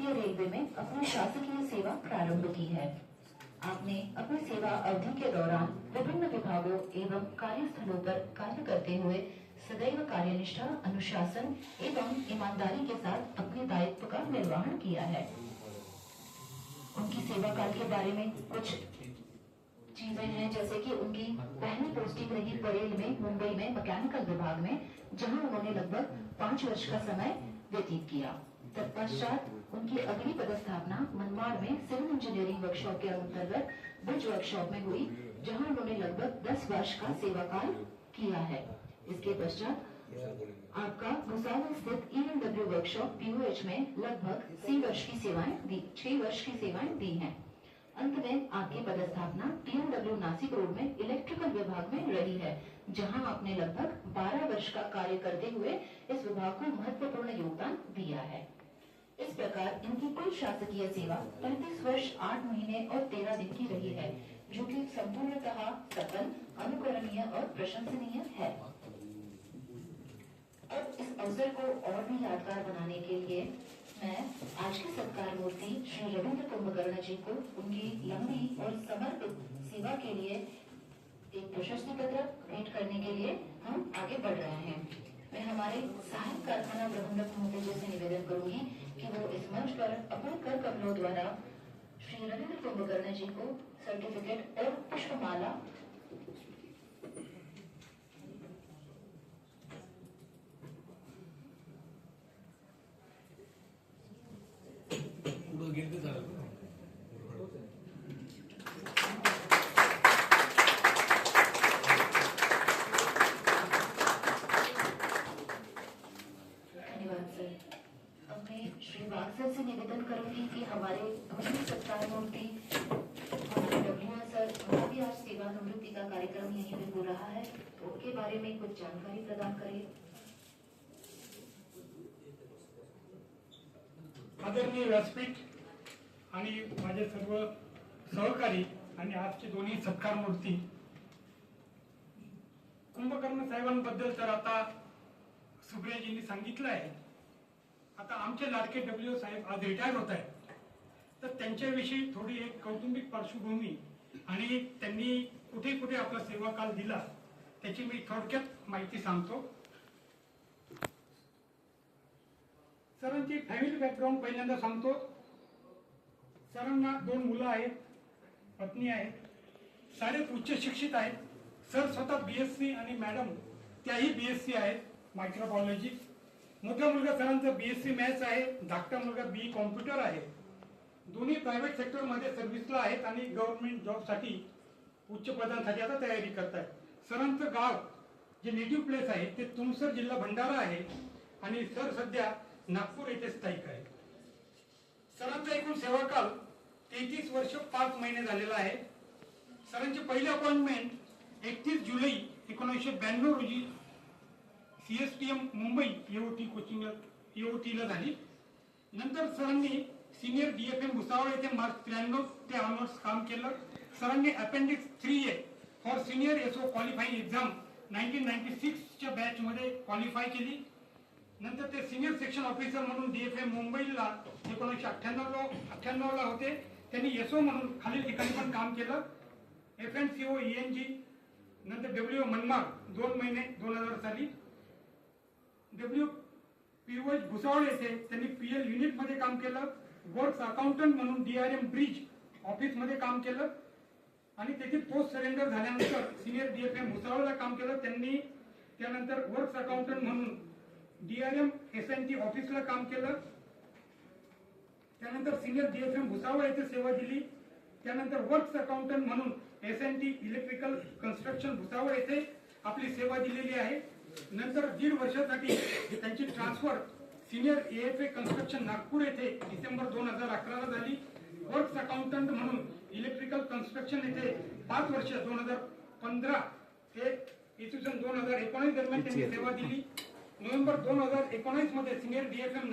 भारतीय रेलवे में अपनी शासकीय सेवा प्रारंभ की है। आपने अपनी सेवा अवधि के दौरान विभिन्न विभागों एवं कार्यस्थलों पर कार्य करते हुए सदैव कार्यनिष्ठा, अनुशासन एवं ईमानदारी के साथ अपने दायित्व का निर्वहन किया है। उनकी सेवा काल के बारे में कुछ चीजें हैं, जैसे कि उनकी पहली पोस्टिंग रही परेल में, मुंबई में मैकेनिकल विभाग में, जहां उन्होंने लगभग 5 वर्ष का समय व्यतीत किया। तत्पश्चात उनकी अगली पदस्थापना मनमाड़ में सिविल इंजीनियरिंग वर्कशॉप के अंतर्गत ब्रिज वर्कशॉप में हुई, जहां उन्होंने लगभग 10 वर्ष का सेवा काल किया है। इसके पश्चात आपका भुसावल स्थित EMW वर्कशॉप POH में लगभग 6 वर्ष की सेवाएं दी हैं। अंत में आपकी पदस्थापना TMW नासिक रोड में इलेक्ट्रिकल विभाग में रही है, जहां आपने लगभग 12 वर्ष का कार्य करते हुए इस विभाग को महत्वपूर्ण योगदान दिया है। इस प्रकार इनकी कुल शासकीय सेवा 35 वर्ष 8 महीने और 13 दिन की रही है, जो कि संपूर्णतः सफल, अनुकरणीय और प्रशंसनीय है। अब इस अवसर को और भी यादगार बनाने के लिए मैं आज के सत्कार मूर्ति श्री रविंद्र कुंभकर्ण जी को उनकी लंबी और समर्पित सेवा के लिए एक प्रशस्ति पत्र भेंट करने के लिए हम आगे बढ़ रहे हैं। मैं हमारे सहायक कारखाना प्रबंधक महोदय जी से निवेदन करूंगी कि वो इस मंच पर अपने कर कमलों द्वारा श्री रविंद्र कुंभकर्ण जी को सर्टिफिकेट और पुष्पमाला से निवेदन करूंगी कि हमारे भूषण सत्कार मूर्ति डब्ल्यू सर, उनका भी आज सेवानिवृत्ति का कार्यक्रम यहीं पे हो रहा है, तो उनके बारे में कुछ जानकारी प्रदान करें। आदरणीय व्यासपीठ आणि माझे सर्व सहकारी आणि आजचे दोन्ही सत्कार मूर्ती, कुंभकर्ण साहेबांबद्दल तर आता सुप्रियाजींनी सांगितलं आहे। आता आमचे लाडके डब्ल्यू साहेब आज रिटायर होत आहेत, तर त्यांच्याविषयी थोडी एक कौटुंबिक पार्श्वभूमी आणि त्यांनी कुठे कुठे आपला सेवा काल दिला त्याची मी थोडक्यात माहिती सांगतो। सरांची फॅमिली बॅकग्राऊंड पहिल्यांदा सांगतो। सरांना 2 मुलं आहेत, पत्नी आहे, सारे उच्च शिक्षित आहेत। सर स्वतः BSc आणि मॅडम त्याही BSc आहेत मायक्रोबायोलॉजी। मोठा मुलगा सरांचा BSc मॅथ्स आहे, धाकटा मुलगा BE कॉम्प्युटर आहे। दोन्ही प्रायव्हेट सेक्टर मध्ये सर्व्हिसला आहेत आणि गव्हर्नमेंट जॉब साठी उच्च पदांसाठी आता तयारी करतात। सरांचं गाव जे नेटिव्ह प्लेस आहे ते तुमसर, जिल्हा भंडारा आहे आणि सर सध्या नागपूर येथे स्थायिक आहे। सरांचा एकूण सेवा काल 33 वर्ष 5 महिने झालेला आहे। सरांची पहिली अपॉइंटमेंट 31 जुलै 1992 रोजी CSTM मुंबई EOT कोचिंगला झाली। नंतर सरांनी सिनियर DFM भुसावळ येथे मार्च 93 ते ऑनवर्ड्स काम केलं। सरांनी appendix 3A for senior SO qualifying exam 1996 च्या बॅच मध्ये क्वालिफाय केली। नंतर ते सिनियर सेक्शन ऑफिसर म्हणून DFM मुंबईला 1998 ला होते। त्यांनी SO म्हणून खालील ठिकाणी पण काम केलं, FNCO ENG, नंतर WO मनमाड 2 महिने 2000 साली, POH भुसावळ येथे त्यांनी PL युनिट मध्ये काम केलं। वर्क्स अकाउंटंट म्हणून DRM ब्रिज ऑफिस मध्ये काम केलं आणि तेथे पोस्ट सरेंडर झाल्यानंतर सिनियर DFM भुसावळला काम केलं त्यांनी। त्यानंतर वर्क्स अकाउंटंट म्हणून DRM SNT ऑफिसला काम केलं। त्यानंतर सिनियर DFM भुसावळ येथे सेवा दिली। त्यानंतर वर्क्स अकाउंटंट म्हणून SNT इलेक्ट्रिकल कन्स्ट्रक्शन भुसावळ येथे आपली सेवा दिलेली आहे। नंतर 1.5 वर्षासाठी त्यांची transfer senior AFA construction Nagpur येथे डिसेंबर 2011 ला झाली। वर्क्स अकाउंटंट म्हणून इलेक्ट्रिकल कन्स्ट्रक्शन येथे 5 वर्ष 2015 ते 2019 दरम्यान त्यांनी सेवा दिली। नोव्हेंबर 2019 मध्ये सिनियर DFM